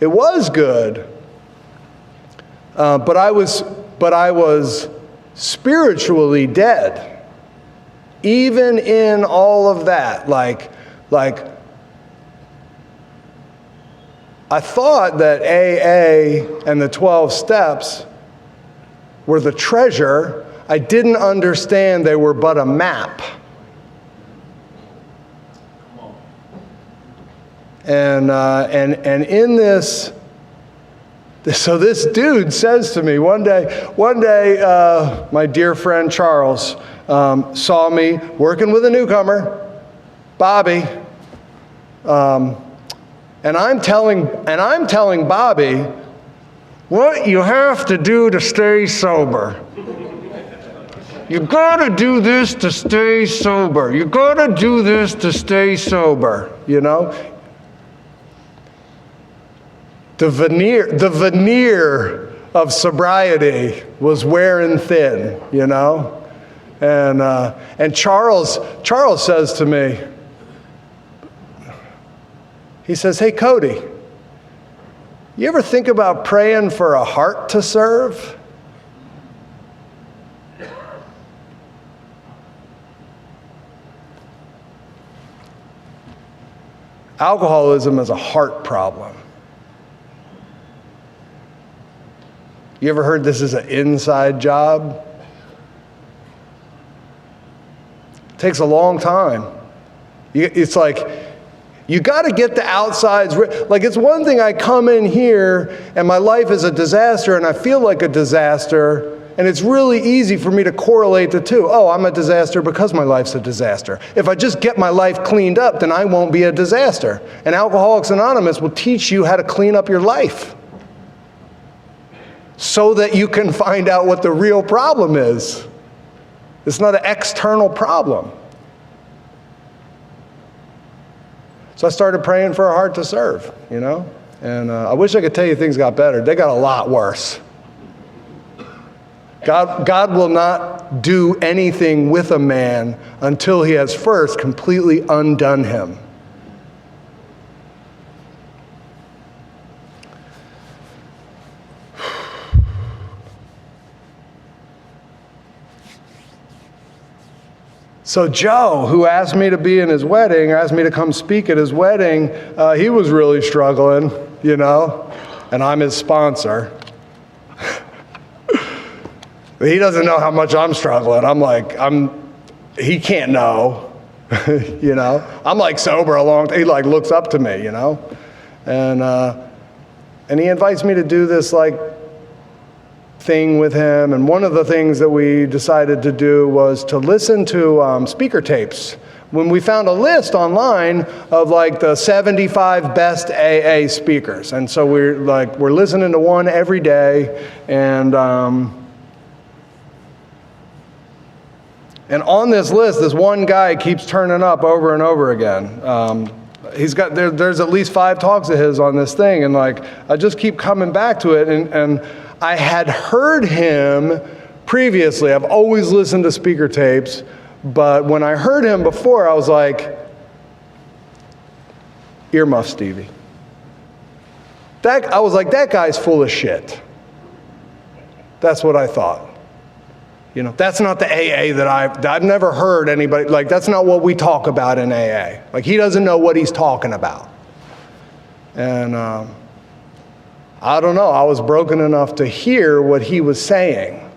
It was good. But I was spiritually dead. Even in all of that, like I thought that AA and the 12 steps were the treasure. I didn't understand they were but a map. And in this, so this dude says to me one day, my dear friend Charles saw me working with a newcomer, Bobby, and I'm telling Bobby what you have to do to stay sober. you gotta do this to stay sober. You gotta do this to stay sober, you know? The veneer of sobriety was wearing thin, you know? And Charles says to me, he says, hey, Cody, you ever think about praying for a heart to serve? Alcoholism is a heart problem. You ever heard this is an inside job? It takes a long time. It's like, you got to get the outsides. Like, it's one thing I come in here and my life is a disaster and I feel like a disaster, and it's really easy for me to correlate the two. Oh, I'm a disaster because my life's a disaster. If I just get my life cleaned up, then I won't be a disaster. And Alcoholics Anonymous will teach you how to clean up your life so that you can find out what the real problem is. It's not an external problem. So I started praying for a heart to serve, you know? And I wish I could tell you things got better. They got a lot worse. God will not do anything with a man until he has first completely undone him. So Joe, who asked me to be in his wedding, or asked me to come speak at his wedding, he was really struggling, you know, and I'm his sponsor. He doesn't know how much I'm struggling. He can't know, you know. I'm like sober a long time. He like looks up to me, you know. And he invites me to do this like thing with him. And one of the things that we decided to do was to listen to speaker tapes. When we found a list online of like the 75 best AA speakers. And so we're listening to one every day, and on this list, this one guy keeps turning up over and over again. There's at least 5 talks of his on this thing, and like I just keep coming back to it. And I had heard him previously. I've always listened to speaker tapes, but when I heard him before, I was like, earmuff Stevie. I was like, that guy's full of shit. That's what I thought. You know, that's not the AA that I've never heard anybody, like that's not what we talk about in AA. Like he doesn't know what he's talking about. And I don't know, I was broken enough to hear what he was saying.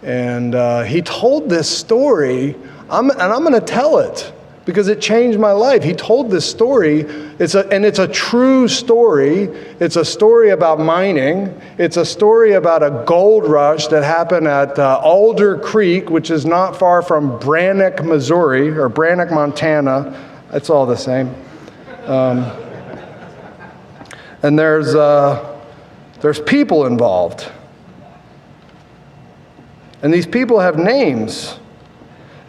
And he told this story, and I'm going to tell it because it changed my life. He told this story, it's a true story. It's a story about mining. It's a story about a gold rush that happened at Alder Creek, which is not far from Brannock, Missouri, or Brannock, Montana. It's all the same. And there's people involved. And these people have names.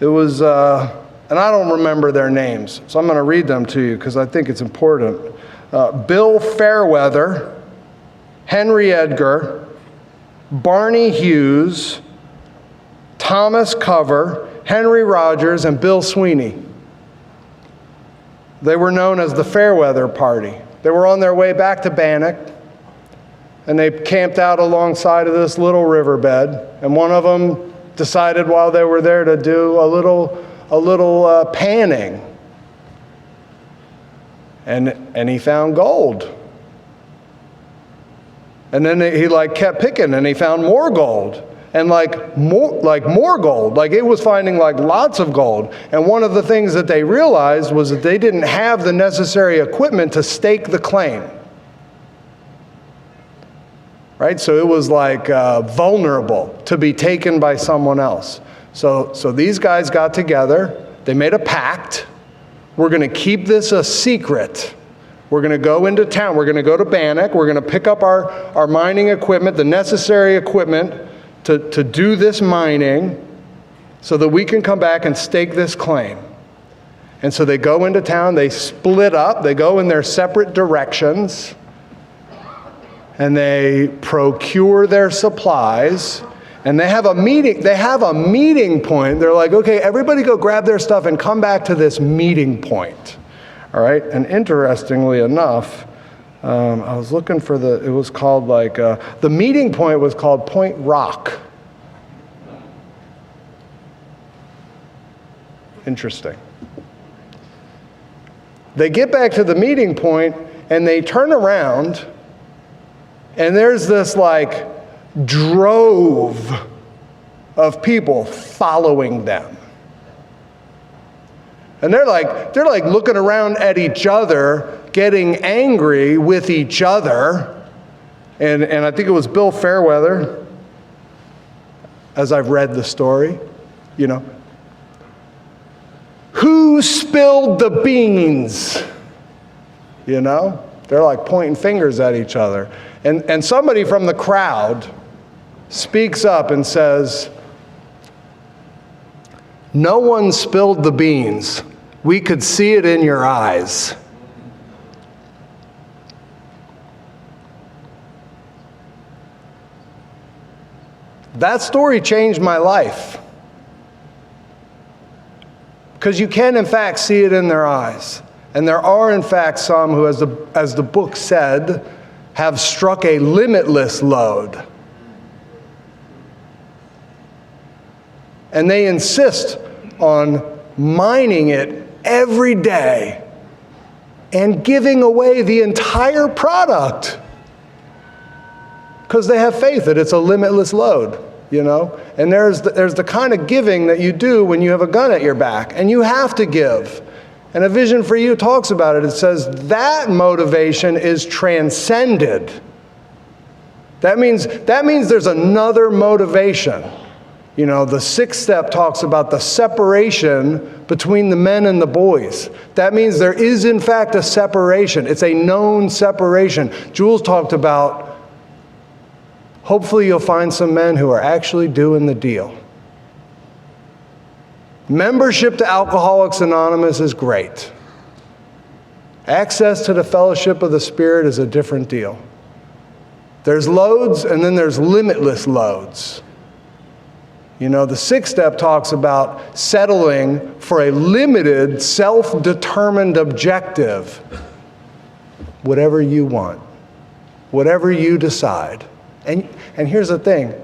It was, and I don't remember their names, so I'm going to read them to you because I think it's important. Bill Fairweather, Henry Edgar, Barney Hughes, Thomas Cover, Henry Rogers, and Bill Sweeney. They were known as the Fairweather Party. They were on their way back to Bannock, and they camped out alongside of this little riverbed. And one of them decided while they were there to do a little panning. And he found gold. And then he kept picking, and he found more gold. And more gold. Like it was finding like lots of gold. And one of the things that they realized was that they didn't have the necessary equipment to stake the claim. Right? So it was like vulnerable to be taken by someone else. So these guys got together. They made a pact. We're going to keep this a secret. We're going to go into town. We're going to go to Bannock. We're going to pick up our mining equipment, the necessary equipment, to do this mining so that we can come back and stake this claim. And so they go into town, they split up, they go in their separate directions, and they procure their supplies, and they have a meeting point. They're like, okay, everybody go grab their stuff and come back to this meeting point. All right, and interestingly enough, I was looking for it was called the meeting point was called Point Rock. Interesting. They get back to the meeting point and they turn around and there's this drove of people following them. And they're looking around at each other, getting angry with each other. And I think it was Bill Fairweather, as I've read the story, who spilled the beans? They're pointing fingers at each other. And somebody from the crowd speaks up and says, "No one spilled the beans. We could see it in your eyes." That story changed my life. Because you can, in fact, see it in their eyes. And there are, in fact, some who, as the book said, have struck a limitless load. And they insist on mining it every day and giving away the entire product because they have faith that it's a limitless load, And there's the kind of giving that you do when you have a gun at your back, and you have to give. And A Vision for You talks about it. It says that motivation is transcended. That means there's another motivation. The sixth step talks about the separation between the men and the boys. That means there is, in fact, a separation. It's a known separation. Jules talked about, hopefully you'll find some men who are actually doing the deal. Membership to Alcoholics Anonymous is great. Access to the fellowship of the Spirit is a different deal. There's loads, and then there's limitless loads. The sixth step talks about settling for a limited, self-determined objective. Whatever you want. Whatever you decide. And here's the thing.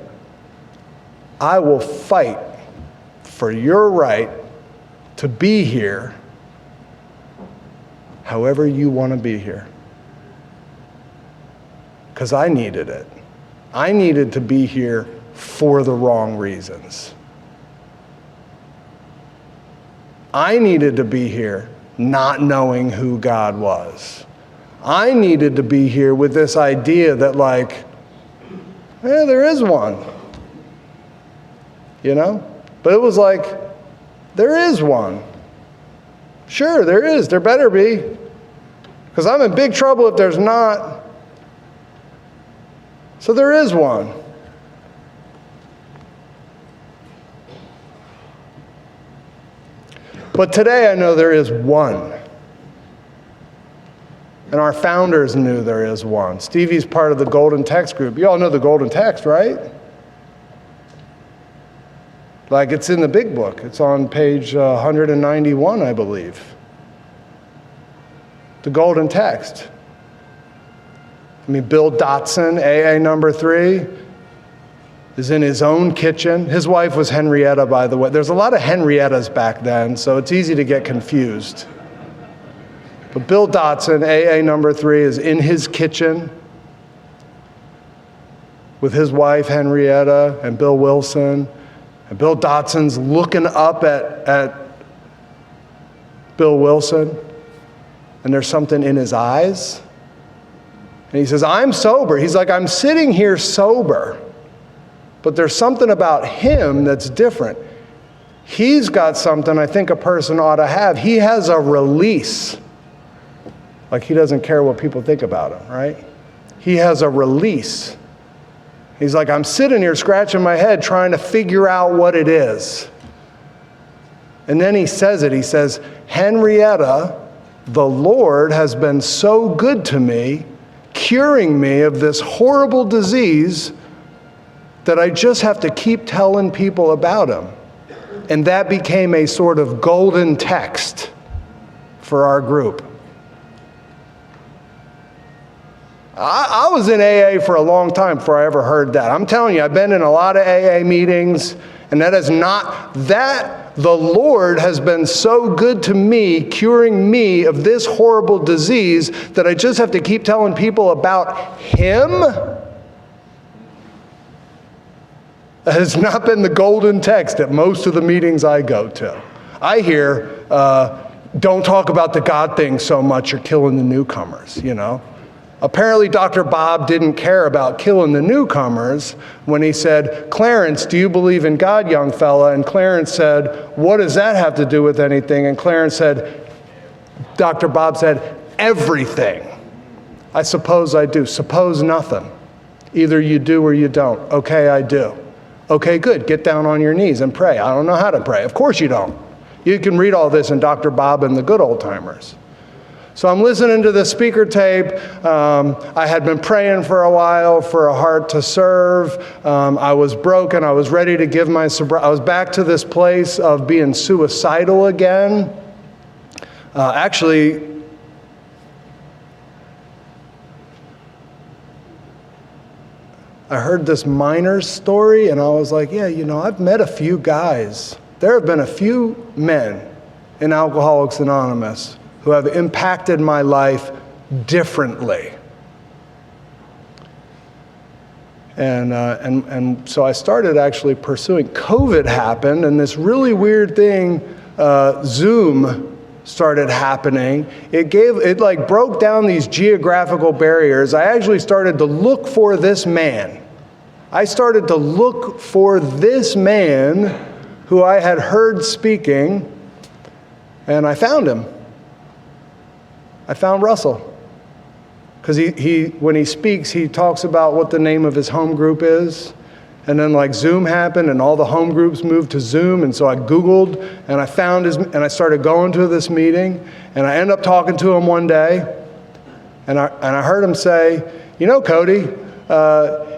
I will fight for your right to be here however you want to be here. Because I needed it. I needed to be here for the wrong reasons. I needed to be here not knowing who God was. I needed to be here with this idea that there is one. But it was there is one. Sure, there is. There better be. Because I'm in big trouble if there's not. So there is one. But today I know there is one. And our founders knew there is one. Stevie's part of the Golden Text group. You all know the Golden Text, right? It's in the big book. It's on page 191, I believe. The Golden Text. Bill Dotson, AA number 3, is in his own kitchen. His wife was Henrietta, by the way. There's a lot of Henriettas back then, so it's easy to get confused. But Bill Dotson, AA number 3, is in his kitchen with his wife, Henrietta, and Bill Wilson. And Bill Dotson's looking up at Bill Wilson, and there's something in his eyes. And he says, "I'm sober." He's like, "I'm sitting here sober, but there's something about him that's different. He's got something I think a person ought to have. He has a release." He doesn't care what people think about him, right? He has a release. He's like, I'm sitting here scratching my head trying to figure out what it is. And then he says it. He says, Henrietta, the Lord has been so good to me, curing me of this horrible disease that I just have to keep telling people about him. And that became a sort of golden text for our group. I was in AA for a long time before I ever heard that. I'm telling you, I've been in a lot of AA meetings, and that is not, that the Lord has been so good to me, curing me of this horrible disease, that I just have to keep telling people about him. That has not been the golden text at most of the meetings I go to. I hear, don't talk about the God thing so much, you're killing the newcomers, you know. Apparently, Dr. Bob didn't care about killing the newcomers when he said, Clarence, do you believe in God, young fella? And Clarence said, what does that have to do with anything? And Clarence said, Dr. Bob said, everything. I suppose I do. Suppose nothing. Either you do or you don't. Okay, I do. Okay, good. Get down on your knees and pray. I don't know how to pray. Of course you don't. You can read all this in Dr. Bob and the Good Old Timers. So I'm listening to the speaker tape. I had been praying for a while for a heart to serve. I was broken. I was ready to give my sobriety. I was back to this place of being suicidal again. Actually, I heard this miner's story, and I was like, yeah, you know, I've met a few guys. There have been a few men in Alcoholics Anonymous who have impacted my life differently. And so I started actually pursuing. COVID happened, and this really weird thing, Zoom started happening. It like broke down these geographical barriers. I actually started to look for this man. I started to look for this man who I had heard speaking, and I found him. I found Russell. Because he when he speaks, he talks about what the name of his home group is. And then like Zoom happened and all the home groups moved to Zoom. And so I Googled and I found and I started going to this meeting. And I ended up talking to him one day. And I heard him say, you know, Cody,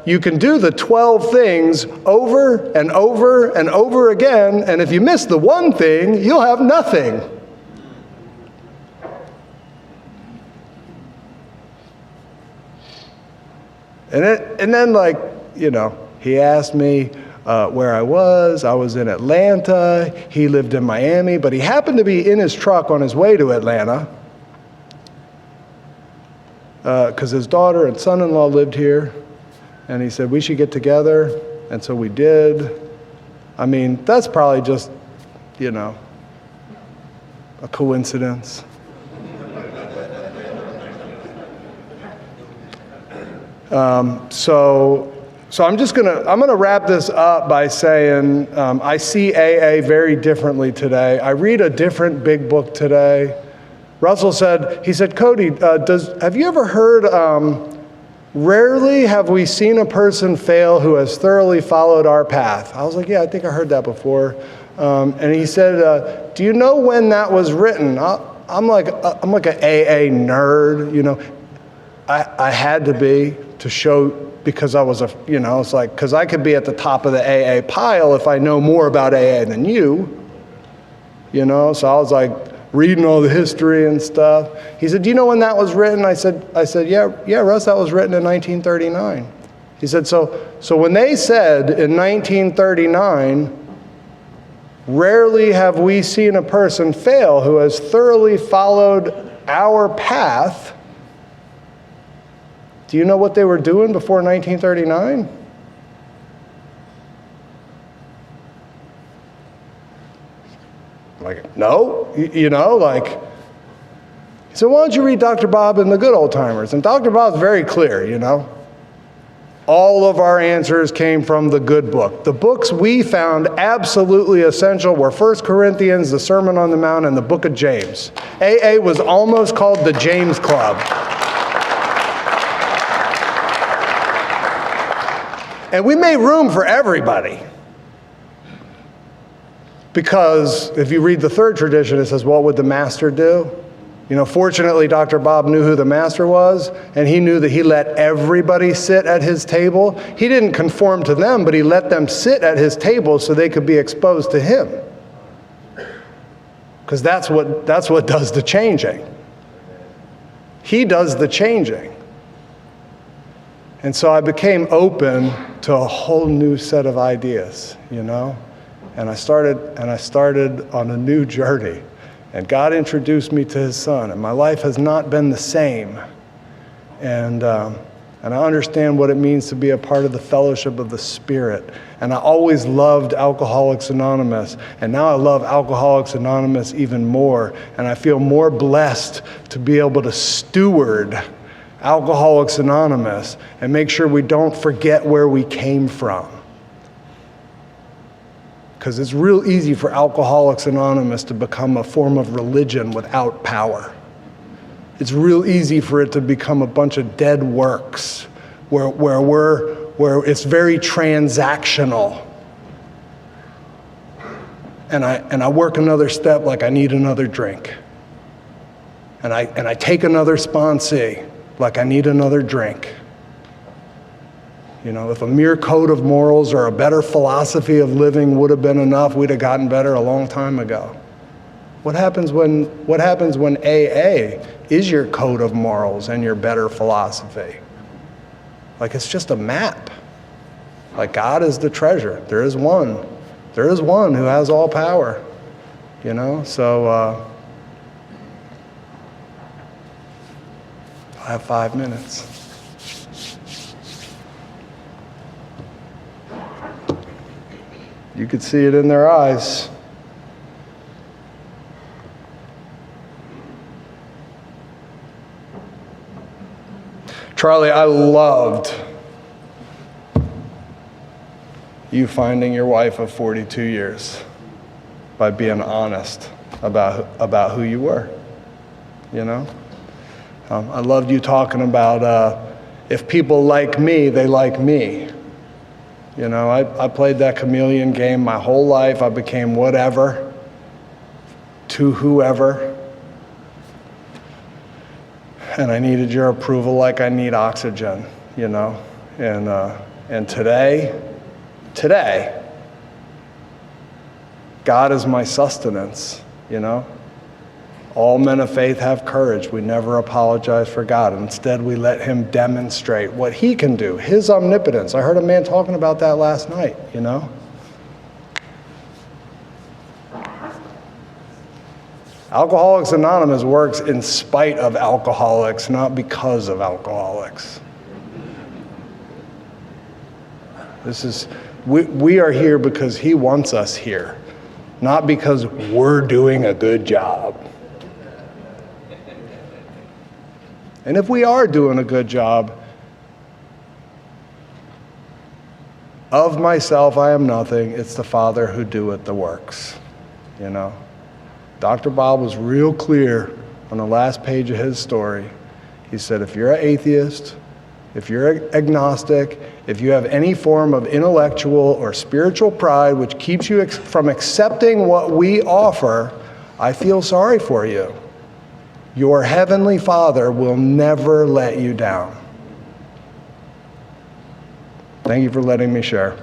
you can do the 12 things over and over and over again. And if you miss the one thing, you'll have nothing. And then, like, you know, he asked me where I was. I was in Atlanta. He lived in Miami, but he happened to be in his truck on his way to Atlanta because his daughter and son-in-law lived here. And he said, we should get together. And so we did. I mean, that's probably just, you know, a coincidence. So I'm gonna wrap this up by saying I see AA very differently today. I read a different big book today. Russell said, Cody, have you ever heard, rarely have we seen a person fail who has thoroughly followed our path? I was like, yeah, I think I heard that before. And he said, do you know when that was written? I'm like an AA nerd, you know. I had to be to show, because I was it's like, because I could be at the top of the AA pile if I know more about AA than you, you know. So I was like reading all the history and stuff. He said, do you know when that was written? I said, yeah, Russ, that was written in 1939. He said, so when they said in 1939, rarely have we seen a person fail who has thoroughly followed our path. Do you know what they were doing before 1939? Like, no, you know, like, so why don't you read Dr. Bob and the Good Old Timers? And Dr. Bob's very clear, you know. All of our answers came from the good book. The books we found absolutely essential were 1 Corinthians, the Sermon on the Mount, and the book of James. AA was almost called the James Club. And we made room for everybody. Because if you read the third tradition, it says, what would the master do? You know, fortunately, Dr. Bob knew who the master was, and he knew that he let everybody sit at his table. He didn't conform to them, but he let them sit at his table so they could be exposed to him. Because that's what does the changing. He does the changing. And so I became open to a whole new set of ideas, you know? And I started on a new journey. And God introduced me to his son, and my life has not been the same. And I understand what it means to be a part of the fellowship of the Spirit. And I always loved Alcoholics Anonymous, and now I love Alcoholics Anonymous even more. And I feel more blessed to be able to steward Alcoholics Anonymous and make sure we don't forget where we came from. Because it's real easy for Alcoholics Anonymous to become a form of religion without power. It's real easy for it to become a bunch of dead works where it's very transactional. And I work another step like I need another drink. And I take another sponsee like I need another drink. You know, if a mere code of morals or a better philosophy of living would have been enough, we'd have gotten better a long time ago. What happens when AA is your code of morals and your better philosophy? Like, it's just a map. Like, God is the treasure. There is one. There is one who has all power. You know, so I have 5 minutes. You could see it in their eyes. Charlie, I loved you finding your wife of 42 years by being honest about who you were, you know? I loved you talking about if people like me, they like me. You know, I played that chameleon game my whole life. I became whatever to whoever. And I needed your approval like I need oxygen, you know. And today, God is my sustenance, you know. All men of faith have courage. We never apologize for God. Instead, we let him demonstrate what he can do, his omnipotence. I heard a man talking about that last night, you know. Alcoholics Anonymous works in spite of alcoholics, not because of alcoholics. We are here because he wants us here, not because we're doing a good job. And if we are doing a good job, of myself I am nothing, it's the Father who doeth the works, you know. Dr. Bob was real clear on the last page of his story. He said, if you're an atheist, if you're agnostic, if you have any form of intellectual or spiritual pride which keeps you from accepting what we offer, I feel sorry for you. Your Heavenly Father will never let you down. Thank you for letting me share.